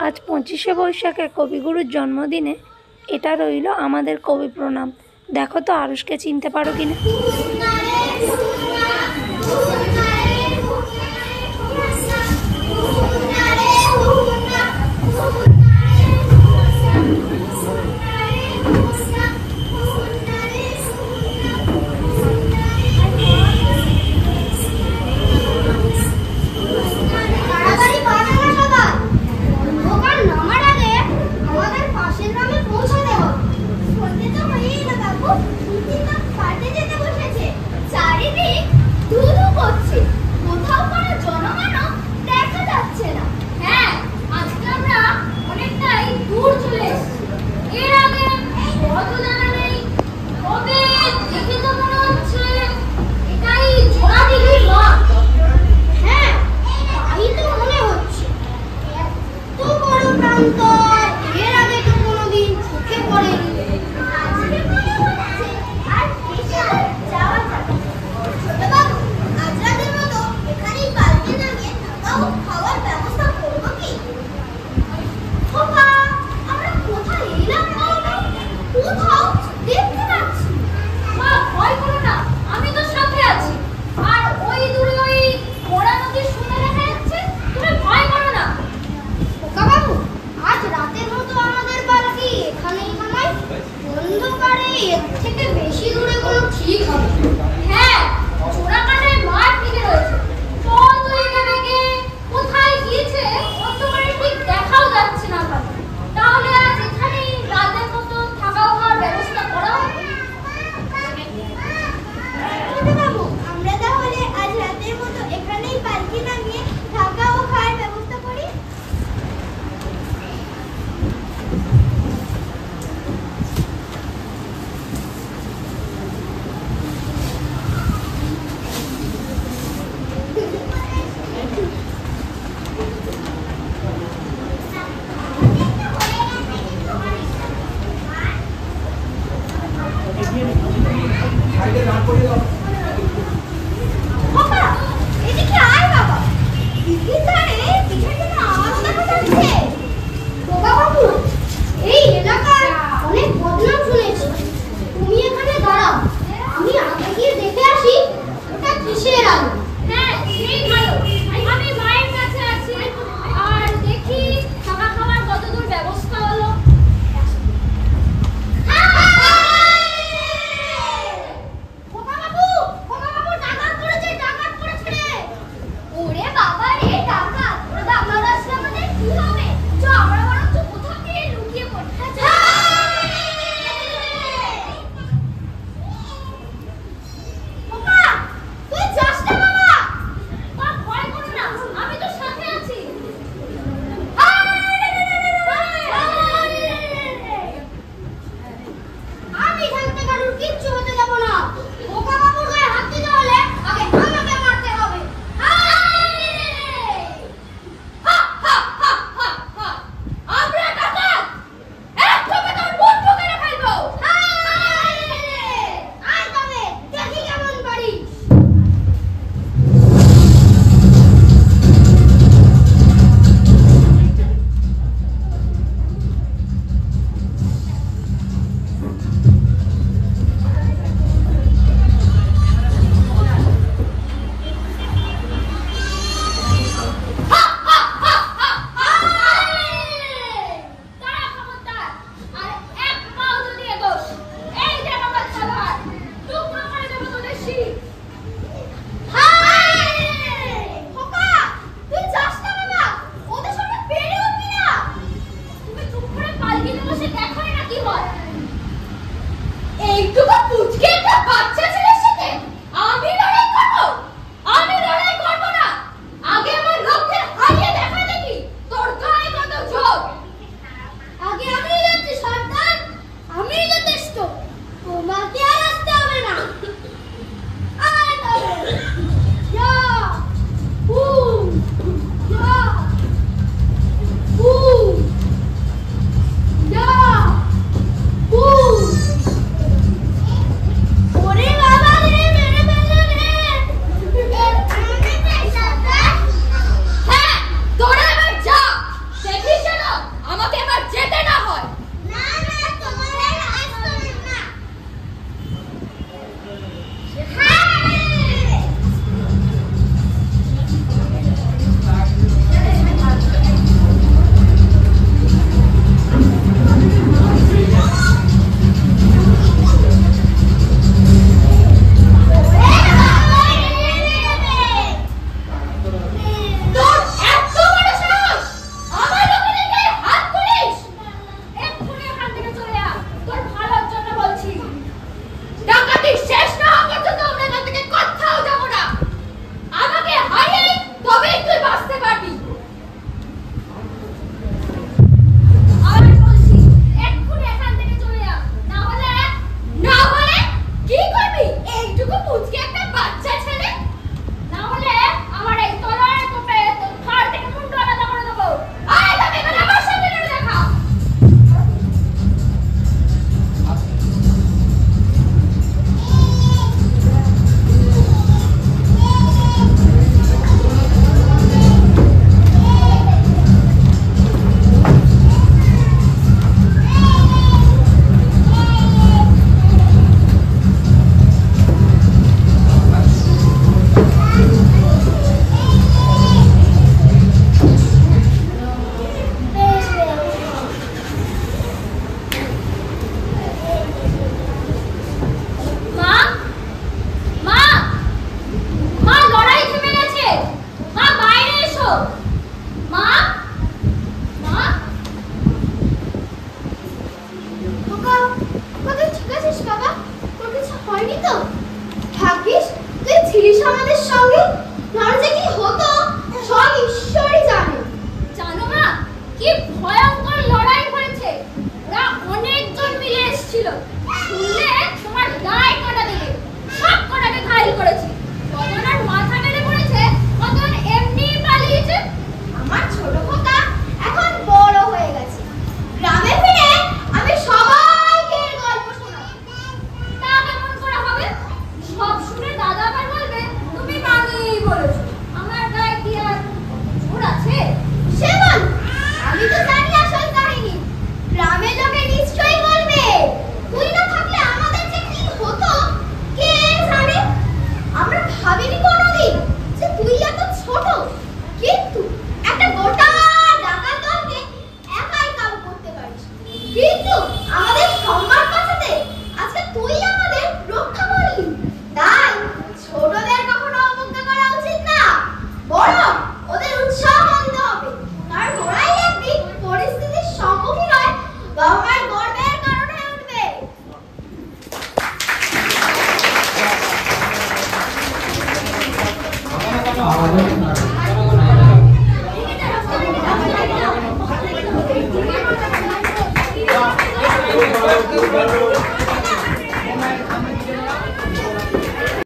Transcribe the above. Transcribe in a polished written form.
আজ 25শে বৈশাখে কবিগুরুর জন্মদিনে এটা রইল আমাদের কবি প্রণাম। দেখো তো আরুষকে চিনতে পারো কিনা। কি ভয়ঙ্কর লড়াই হয়েছে। ওরা অনেকজন মিলে এসেছিল। শুনলে তোমার গায়ে কাটা দেবে। সব কটাকে ঘায়েল করেছি। কতজনের মাথা মেরে পড়েছে, কতজন এমনি পালিয়েছে। আমার ছোট খোকা এখন বড় হয়ে গেছে। গ্রামে ফিরে আমি সবাইকে এর গল্প শোনাবো। তা কেমন করে হবে? সব শুনে দাদা আবার বলবে তুমি বানিয়েই বলেছো। আমার গায়ে কি আর জোর আছে? সে বল, আমি তো জানি আসল কাহিনী। গ্রামে লোকে নিশ্চয়ই বলবে তুই না থাকলে আমাদের যে কি হতো কে জানে। আমরা ভাবিনি কোনোদিন যে তুই এত ছোট, কিন্তু একটা গোটা ডাকাত দলকে একাই কাম করতে পারিস। কিন্তু আমাদের সম্মান বাঁচাতে আজকে তুই আমাদের রক্ষা করলি। তাই ছোটদের কখনো অবজ্ঞা করা উচিত না, বরং ওদের উৎসাহ দিতে হবে। কারণ ওরাই একদিন পরিস্থিতির সম্মুখীন হয় বাবার গর্বের কারণ হয়ে উঠবে। আমাদের